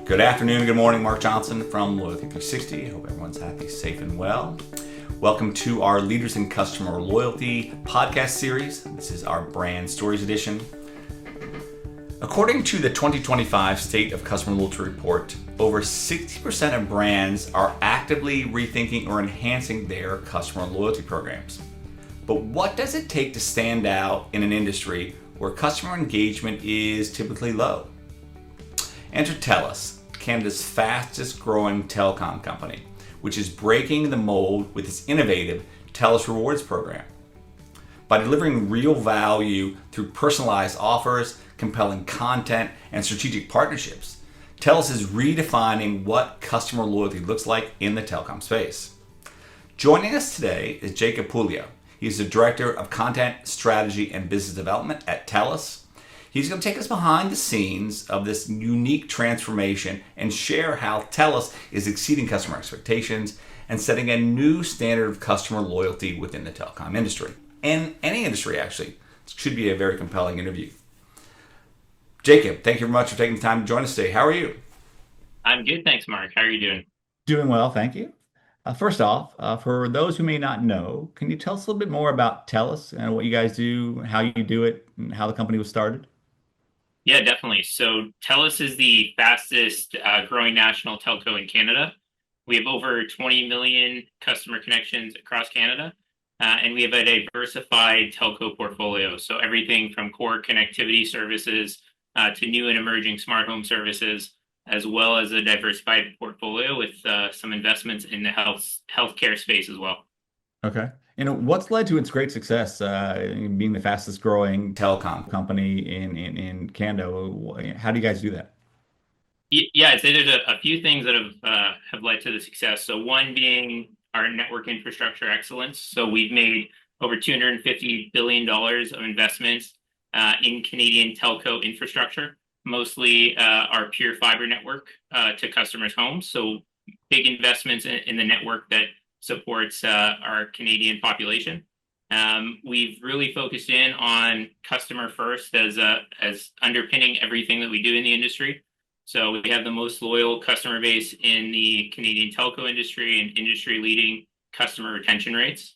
Good afternoon, good morning. Mark Johnson from Loyalty360. Hope everyone's happy, safe, and well. Welcome to our Leaders in Customer Loyalty podcast series. This is our Brand Stories edition. According to the 2025 State of Customer Loyalty Report, over 60% of brands are actively rethinking or enhancing their customer loyalty programs. But what does it take to stand out in an industry where customer engagement is typically low? Enter TELUS, Canada's fastest growing telecom company, which is breaking the mold with its innovative TELUS Rewards program. By delivering real value through personalized offers, compelling content, and strategic partnerships, TELUS is redefining what customer loyalty looks like in the telecom space. Joining us today is Jacob Pullia. He's the Director of Content, Strategy, and Business Development at TELUS. He's going to take us behind the scenes of this unique transformation and share how TELUS is exceeding customer expectations and setting a new standard of customer loyalty within the telecom industry. And any industry, actually. It should be a very compelling interview. Jacob, thank you very much for taking the time to join us today. How are you? I'm good, thanks, Mark. How are you doing? Doing well, thank you. First off, for those who may not know, can you tell us a little bit more about TELUS and what you guys do, how you do it, and how the company was started? Yeah, definitely. So TELUS is the fastest growing national telco in Canada. We have over 20 million customer connections across Canada, and we have a diversified telco portfolio. So everything from core connectivity services to new and emerging smart home services, as well as a diversified portfolio with some investments in the healthcare space as well. Okay. What's led to its great success, being the fastest growing telecom company in Canada? How do you guys do that? Yeah, I'd say there's a few things that have led to the success. So one being our network infrastructure excellence. So we've made over $250 billion of investments in Canadian telco infrastructure, mostly our pure fiber network to customers' homes. So big investments in the network that supports our Canadian population. We've really focused in on customer first as underpinning everything that we do in the industry. So we have the most loyal customer base in the Canadian telco industry and industry leading customer retention rates.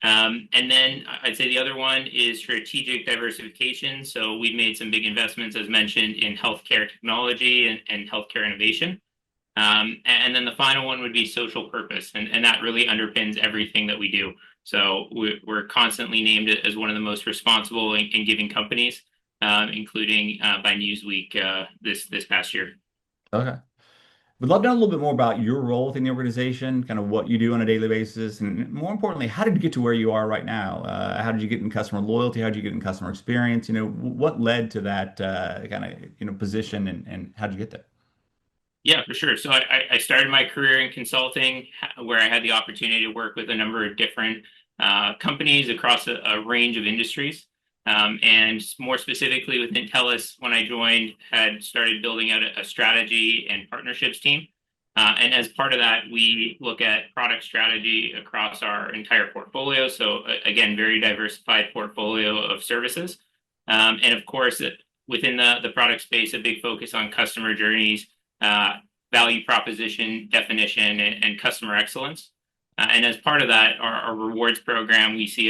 And then I'd say the other one is strategic diversification. So we've made some big investments, as mentioned, in healthcare technology and healthcare innovation. And then the final one would be social purpose, and that really underpins everything that we do. So we're constantly named as one of the most responsible and giving companies, including by Newsweek this past year. Okay. Would love to know a little bit more about your role within the organization, kind of what you do on a daily basis, and more importantly, how did you get to where you are right now? How did you get in customer loyalty? How did you get in customer experience? What led to that kind of position, and how did you get there? Yeah, for sure. So I started my career in consulting, where I had the opportunity to work with a number of different companies across a range of industries. And more specifically within TELUS, when I joined, had started building out a strategy and partnerships team. And as part of that, we look at product strategy across our entire portfolio. So again, very diversified portfolio of services. And of course, within the product space, a big focus on customer journeys, value proposition, definition, and customer excellence. And as part of that, our rewards program we see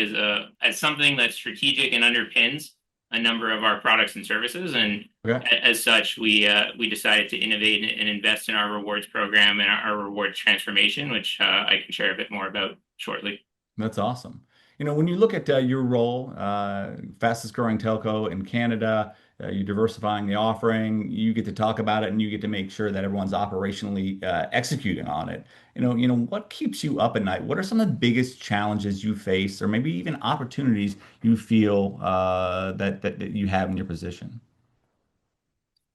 as something that's strategic and underpins a number of our products and services. And Okay. as such, we decided to innovate and invest in our rewards program and our rewards transformation, which I can share a bit more about shortly. That's awesome. When you look at your role, fastest growing telco in Canada, you're diversifying the offering, you get to talk about it and you get to make sure that everyone's operationally executing on it. What keeps you up at night? What are some of the biggest challenges you face, or maybe even opportunities you feel that you have in your position?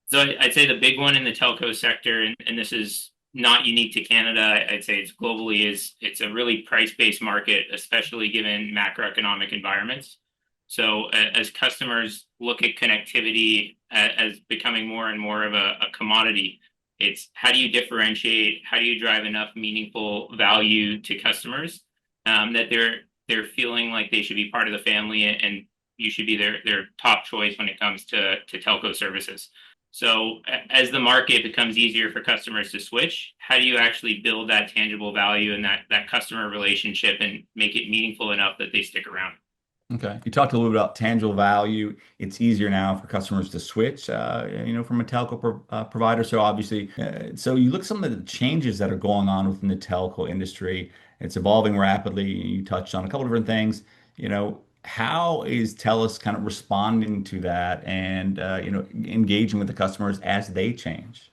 So I'd say the big one in the telco sector, and this is not unique to Canada, I'd say it's globally, is it's a really price-based market, especially given macroeconomic environments. So as customers look at connectivity as becoming more and more of a commodity, it's how do you differentiate, how do you drive enough meaningful value to customers that they're feeling like they should be part of the family and you should be their top choice when it comes to telco services. So as the market becomes easier for customers to switch, how do you actually build that tangible value and that customer relationship and make it meaningful enough that they stick around? Okay. You talked a little bit about tangible value. It's easier now for customers to switch, from a provider. So obviously, so you look at some of the changes that are going on within the telco industry. It's evolving rapidly. You touched on a couple different things. How is TELUS kind of responding to that and, engaging with the customers as they change?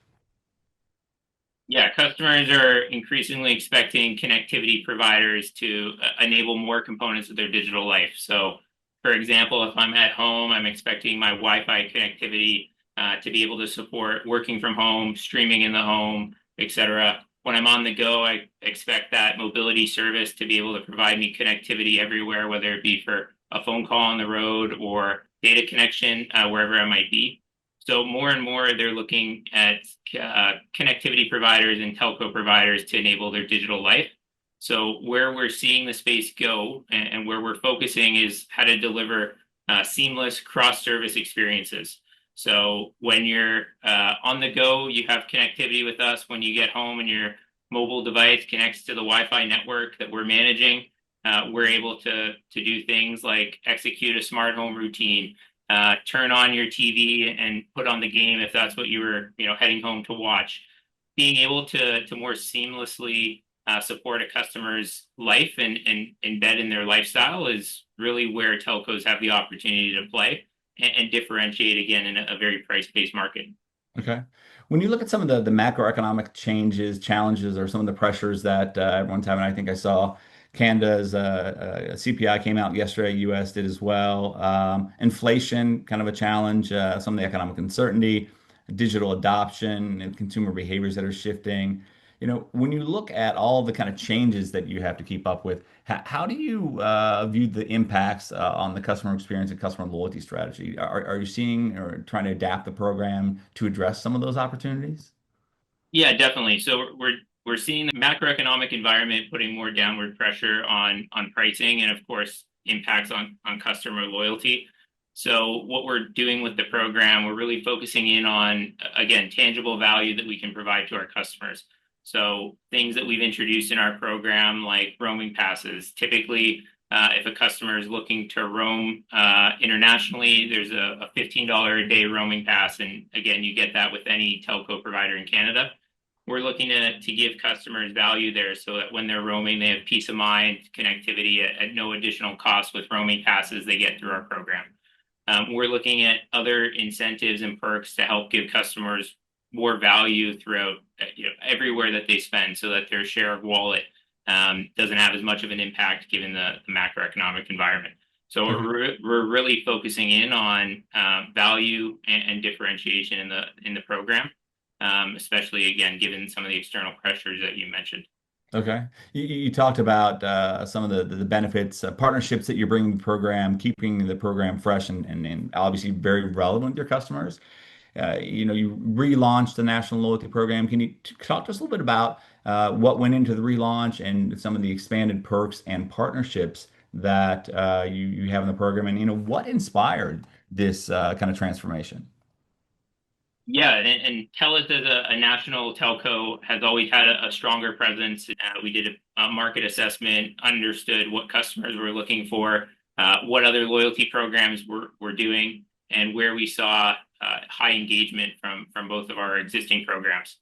Yeah, customers are increasingly expecting connectivity providers to enable more components of their digital life. So, for example, if I'm at home, I'm expecting my Wi-Fi connectivity to be able to support working from home, streaming in the home, etc. When I'm on the go, I expect that mobility service to be able to provide me connectivity everywhere, whether it be for a phone call on the road or data connection wherever I might be. So more and more, they're looking at connectivity providers and telco providers to enable their digital life. So where we're seeing the space go and where we're focusing is how to deliver seamless cross-service experiences. So when you're on the go, you have connectivity with us. When you get home and your mobile device connects to the Wi-Fi network that we're managing, we're able to do things like execute a smart home routine, turn on your TV and put on the game if that's what you were, heading home to watch. Being able to more seamlessly support a customer's life and embed in their lifestyle is really where telcos have the opportunity to play and differentiate again in a very price-based market. Okay. When you look at some of the macroeconomic changes, challenges, or some of the pressures that everyone's having, I think I saw Canada's CPI came out yesterday. US did as well. Inflation, kind of a challenge. Some of the economic uncertainty, digital adoption, and consumer behaviors that are shifting. When you look at all the kind of changes that you have to keep up with, how do you view the impacts on the customer experience and customer loyalty strategy? Are you seeing or trying to adapt the program to address some of those opportunities? Yeah, definitely. So we're seeing the macroeconomic environment putting more downward pressure on pricing and of course impacts on customer loyalty. So what we're doing with the program, we're really focusing in on again tangible value that we can provide to our customers. So things that we've introduced in our program like roaming passes. Typically, if a customer is looking to roam internationally, there's a $15 a day roaming pass, and again, you get that with any telco provider in Canada. We're looking to give customers value there so that when they're roaming, they have peace of mind, connectivity at no additional cost with roaming passes they get through our program. We're looking at other incentives and perks to help give customers more value throughout everywhere that they spend so that their share of wallet doesn't have as much of an impact given the macroeconomic environment. So we're really focusing in on value and differentiation in the program, especially again given some of the external pressures that you mentioned. Okay. You talked about some of the benefits, partnerships that you're bringing to the program, keeping the program fresh and obviously very relevant with your customers. You relaunched the National Loyalty Program. Can you talk to us a little bit about what went into the relaunch and some of the expanded perks and partnerships that you have in the program, and what inspired this kind of transformation? Yeah, and TELUS as a national telco has always had a stronger presence. We did a market assessment, understood what customers were looking for, what other loyalty programs were doing, and where we saw high engagement from both of our existing programs.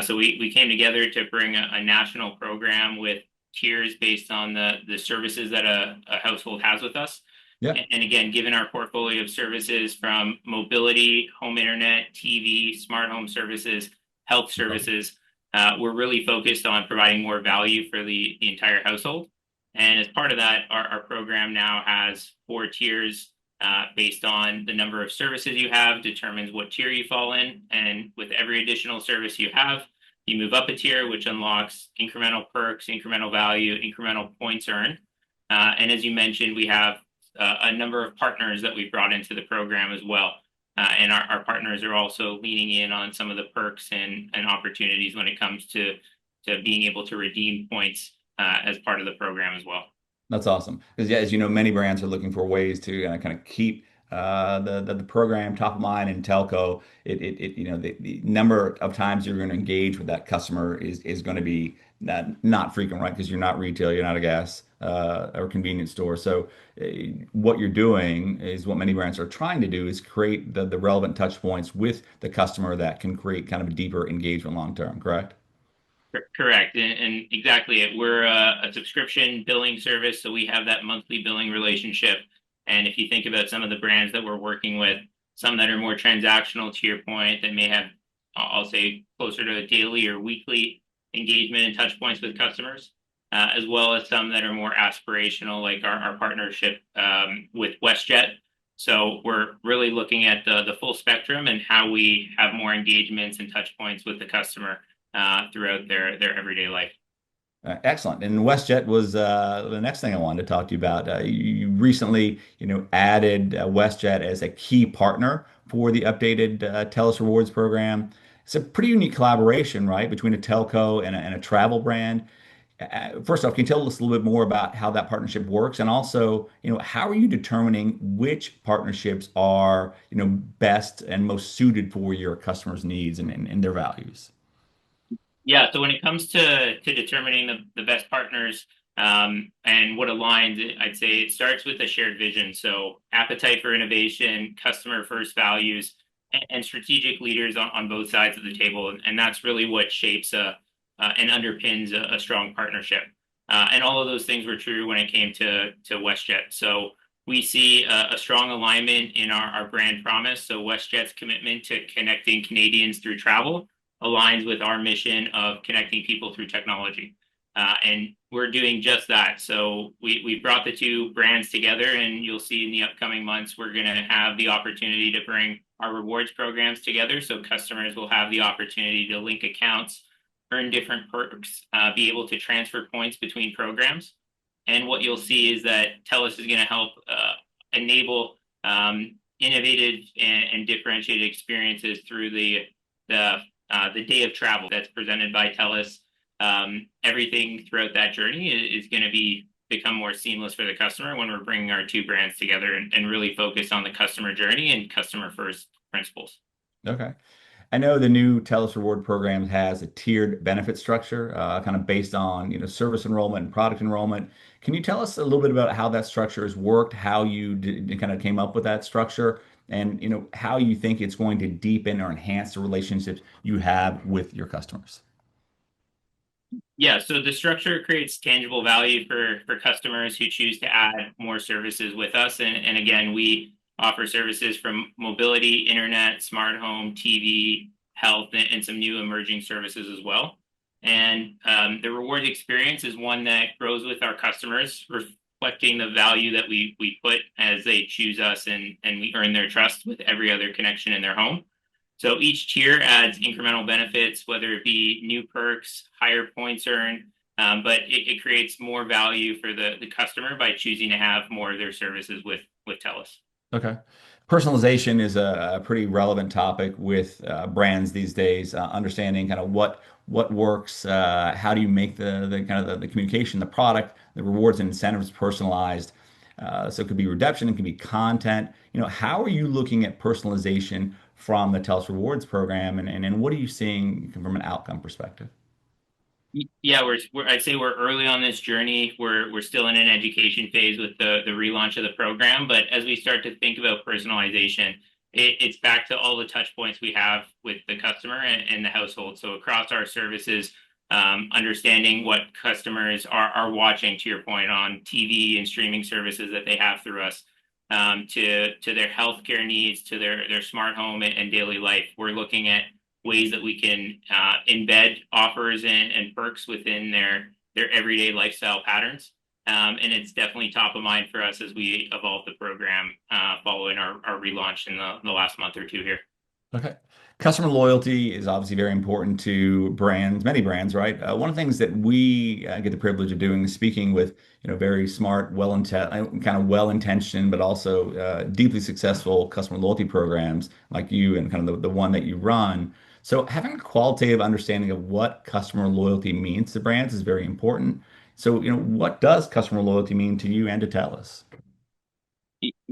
So we came together to bring a national program with tiers based on the services that a household has with us. Yeah. And again, given our portfolio of services from mobility, home internet, TV, smart home services, health services, we're really focused on providing more value for the entire household. And as part of that, our program now has 4 tiers based on the number of services you have, determines what tier you fall in. And with every additional service you have, you move up a tier, which unlocks incremental perks, incremental value, incremental points earned. And as you mentioned, we have a number of partners that we've brought into the program as well. And our partners are also leaning in on some of the perks and opportunities when it comes to being able to redeem points as part of the program as well. That's awesome. Because yeah, as you know, many brands are looking for ways to kind of keep the program top of mind in telco, the number of times you're going to engage with that customer is going to be not frequent, right? Because you're not retail, you're not a gas or convenience store. So what you're doing is what many brands are trying to do is create the relevant touch points with the customer that can create kind of a deeper engagement long term, correct? Correct, and exactly it. We're a subscription billing service, so we have that monthly billing relationship. And if you think about some of the brands that we're working with, some that are more transactional, to your point, that may have, I'll say, closer to a daily or weekly engagement and touch points with customers, as well as some that are more aspirational, like our partnership with WestJet. So we're really looking at the full spectrum and how we have more engagements and touch points with the customer throughout their everyday life. Excellent. And WestJet was the next thing I wanted to talk to you about. You recently, added WestJet as a key partner for the updated TELUS Rewards program. It's a pretty unique collaboration, right, between a telco and a travel brand. First off, can you tell us a little bit more about how that partnership works, and also, how are you determining which partnerships are, best and most suited for your customers' needs and their values? Yeah, so when it comes to determining the best partners and what aligns, I'd say it starts with a shared vision. So appetite for innovation, customer first values, and strategic leaders on both sides of the table, and that's really what shapes and underpins a strong partnership. And all of those things were true when it came to WestJet. So we see a strong alignment in our brand promise. So WestJet's commitment to connecting Canadians through travel aligns with our mission of connecting people through technology. And we're doing just that. So we brought the two brands together, and you'll see in the upcoming months, we're going to have the opportunity to bring our rewards programs together. So customers will have the opportunity to link accounts, earn different perks, be able to transfer points between programs. And what you'll see is that TELUS is going to help enable innovative and differentiated experiences through the day of travel that's presented by TELUS. Everything throughout that journey is going to become more seamless for the customer when we're bringing our two brands together and really focus on the customer journey and customer first principles. Okay. I know the new TELUS Reward program has a tiered benefit structure, kind of based on, service enrollment and product enrollment. Can you tell us a little bit about how that structure has worked, how you kind of came up with that structure, and how you think it's going to deepen or enhance the relationships you have with your customers? Yeah, so the structure creates tangible value for customers who choose to add more services with us. And again, we offer services from mobility, internet, smart home, TV, health, and some new emerging services as well. And the reward experience is one that grows with our customers, reflecting the value that we put as they choose us, and we earn their trust with every other connection in their home. So each tier adds incremental benefits, whether it be new perks, higher points earned, but it creates more value for the customer by choosing to have more of their services with TELUS. Okay. Personalization is a pretty relevant topic with brands these days. Understanding kind of what works, how do you make the kind of the communication, the product, the rewards and incentives personalized. So it could be redemption, it could be content. How are you looking at personalization from the TELUS Rewards program, and what are you seeing from an outcome perspective? Yeah, I'd say we're early on this journey. We're still in an education phase with the relaunch of the program, but as we start to think about personalization, it's back to all the touch points we have with the customer and the household. So across our services, understanding what customers are watching, to your point, on TV and streaming services that they have through us, to their healthcare needs, to their smart home and daily life. We're looking at ways that we can embed offers and perks within their everyday lifestyle patterns. And it's definitely top of mind for us as we evolve the program following our relaunch in the last month or two here. Okay. Customer loyalty is obviously very important to brands, many brands, right? One of the things that we get the privilege of doing is speaking with, very smart, kind of well-intentioned, but also deeply successful customer loyalty programs like you and kind of the one that you run. So having a qualitative understanding of what customer loyalty means to brands is very important. So, what does customer loyalty mean to you and to TELUS?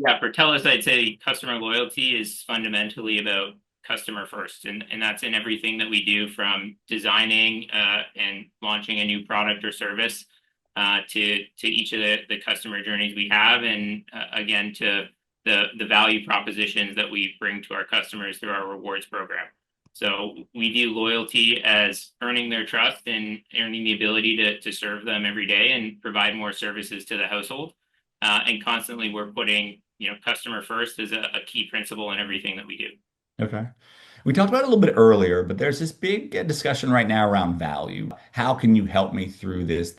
Yeah, for TELUS, I'd say customer loyalty is fundamentally about customer first, and that's in everything that we do, from designing and launching a new product or service to each of the customer journeys we have, and again to the value propositions that we bring to our customers through our rewards program. So we view loyalty as earning their trust and earning the ability to serve them every day and provide more services to the household. And constantly we're putting, customer first as a key principle in everything that we do. Okay. We talked about it a little bit earlier, but there's this big discussion right now around value. How can you help me through this,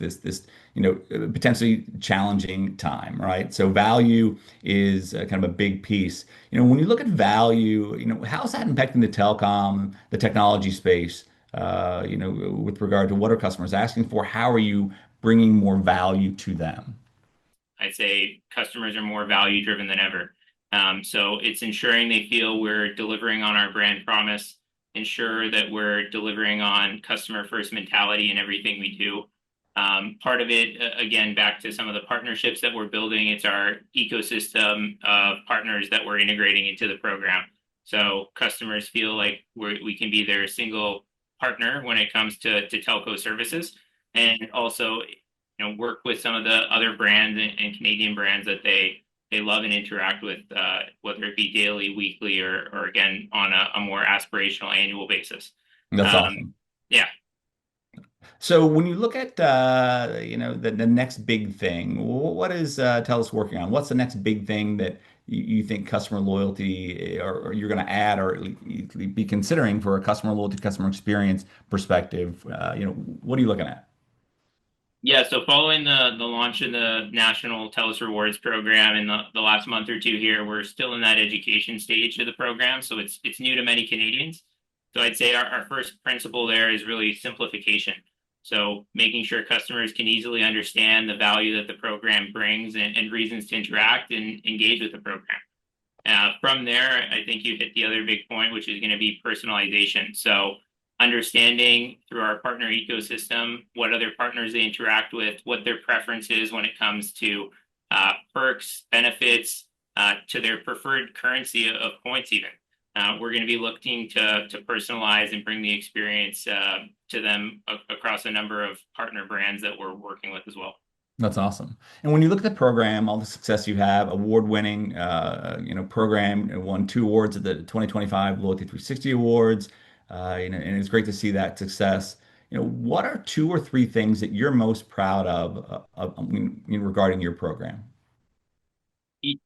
potentially challenging time, right? So value is kind of a big piece. When you look at value, how's that impacting the telecom, the technology space, with regard to what are customers asking for? How are you bringing more value to them? I'd say customers are more value driven than ever. So it's ensuring they feel we're delivering on our brand promise, ensure that we're delivering on customer first mentality in everything we do. Part of it, again, back to some of the partnerships that we're building, it's our ecosystem of partners that we're integrating into the program. So customers feel like we can be their single partner when it comes to telco services, and also work with some of the other brands and Canadian brands that they love and interact with, whether it be daily, weekly, or again on a more aspirational annual basis. That's Um, awesome. yeah, So when you look at the next big thing, what is TELUS working on? What's the next big thing that you think customer loyalty or you're going to add or be considering for a customer loyalty, customer experience perspective? What are you looking at? yeah. So following the launch of the national TELUS Rewards program in the last month or two here, we're still in that education stage of the program, so it's new to many Canadians. So I'd say our first principle there is really simplification. So making sure customers can easily understand the value that the program brings and reasons to interact and engage with the program. From there, I think you hit the other big point, which is going to be personalization. So understanding through our partner ecosystem what other partners they interact with, what their preference is when it comes to perks, benefits, to their preferred currency of points even. We're going to be looking to personalize and bring the experience to them across a number of partner brands that we're working with as well. That's awesome. And when you look at the program, all the success you have, award-winning, program, it won 2 awards at the 2025 Loyalty 360 Awards, and it's great to see that success. What are 2 or 3 things that you're most proud regarding your program?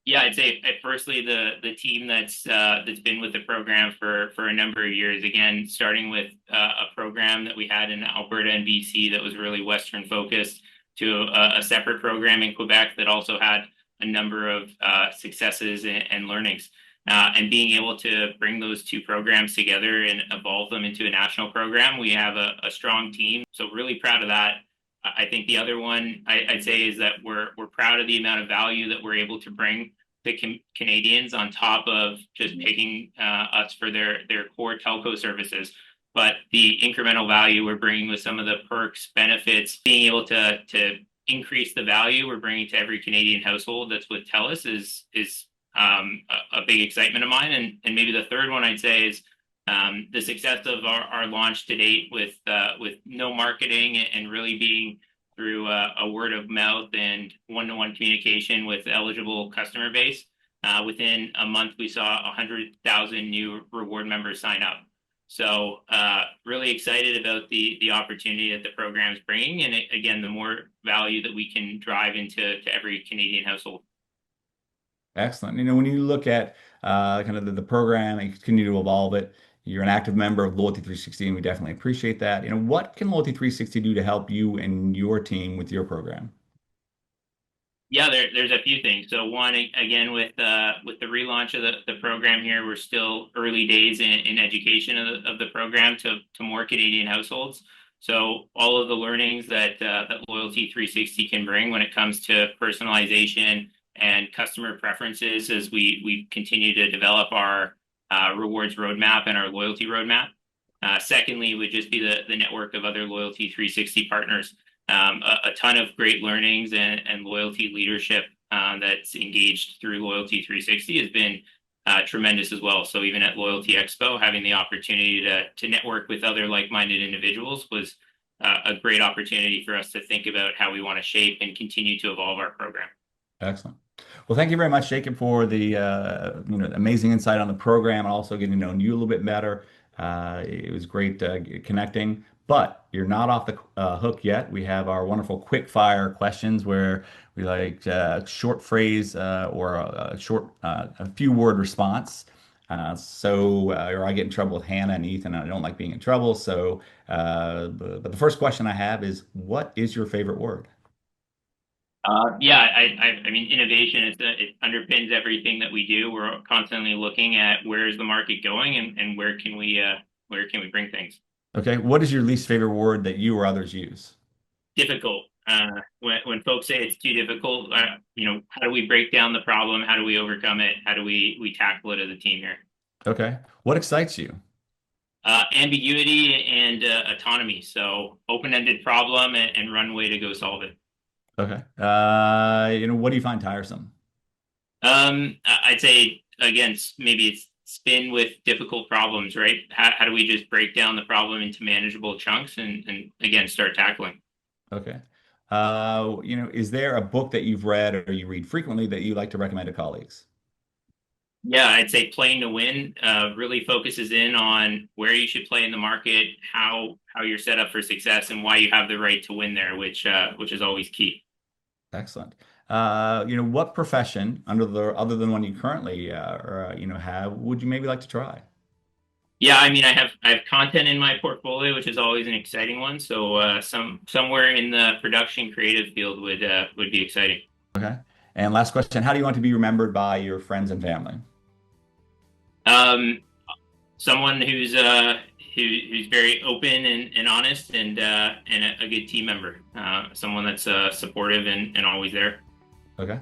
Yeah, I'd say firstly the team that's been with the program for a number of years. Again, starting with a program that we had in Alberta and BC that was really Western focused, to a separate program in Quebec that also had a number of successes and learnings. And being able to bring those two programs together and evolve them into a national program, we have a strong team. So really proud of that. I think the other one I'd say is that we're proud of the amount of value that we're able to bring to Canadians on top of just picking us for their core telco services. But the incremental value we're bringing with some of the perks, benefits, being able to increase the value we're bringing to every Canadian household that's with TELUS is a big excitement of mine. And maybe the third one I'd say is the success of our launch to date with no marketing and really being through a word of mouth and one-to-one communication with eligible customer base. Within a month, we saw 100,000 new reward members sign up. So really excited about the opportunity that the program is bringing, and again, the more value that we can drive into every Canadian household. Excellent. When you look at kind of the program and continue to evolve it, you're an active member of Loyalty 360, and we definitely appreciate that. What can Loyalty 360 do to help you and your team with your program? Yeah, there's a few things. So one, again, with the relaunch of the program here, we're still early days in education of the program to more Canadian households. So all of the learnings that Loyalty 360 can bring when it comes to personalization and customer preferences as we continue to develop our rewards roadmap and our loyalty roadmap. Secondly, would just be the network of other Loyalty 360 partners. A ton of great learnings and loyalty leadership that's engaged through Loyalty360 has been tremendous as well. So even at Loyalty Expo, having the opportunity to network with other like-minded individuals was a great opportunity for us to think about how we want to shape and continue to evolve our program. Excellent. Well, thank you very much, Jacob, for the amazing insight on the program and also getting to know you a little bit better. It was great connecting, but you're not off the hook yet. We have our wonderful quick fire questions where we like short phrase or a few word response. Or I get in trouble with Hannah and Ethan, and I don't like being in trouble. But the first question I have is, what is your favorite word? Yeah, I mean, innovation it underpins everything that we do. We're constantly looking at where is the market going and where can we bring things. Okay, what is your least favorite word that you or others use? Difficult. When folks say it's too difficult, how do we break down the problem? How do we overcome it? How do we tackle it as a team here? Okay, what excites you? Ambiguity and autonomy. So open-ended problem and runway to go solve it. Okay, what do you find tiresome? I'd say again, maybe it's spin with difficult problems, right? How do we just break down the problem into manageable chunks and again start tackling? Okay, is there a book that you've read or you read frequently that you like to recommend to colleagues? Yeah, I'd say playing to win really focuses in on where you should play in the market, how you're set up for success, and why you have the right to win there, which is always key. Excellent. What profession other than one you currently have would you maybe like to try? Yeah, I mean, I have content in my portfolio, which is always an exciting one. So somewhere in the production creative field would be exciting. Okay. And last question, how do you want to be remembered by your friends and family? Um, Someone who's very open and honest and a good team member. Someone that's supportive and always there. Okay.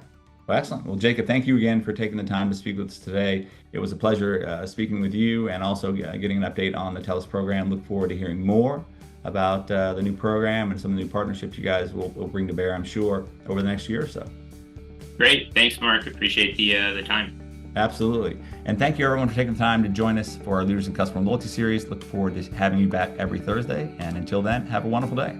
Well, excellent. Well, Jacob, thank you again for taking the time to speak with us today. It was a pleasure speaking with you and also getting an update on the TELUS program. Look forward to hearing more about the new program and some of the new partnerships you guys will bring to bear, I'm sure, over the next year or so. Great. Thanks, Mark. Appreciate the time. Absolutely. And thank you everyone for taking the time to join us for our Leaders in Customer Loyalty series. Look forward to having you back every Thursday. And until then, have a wonderful day.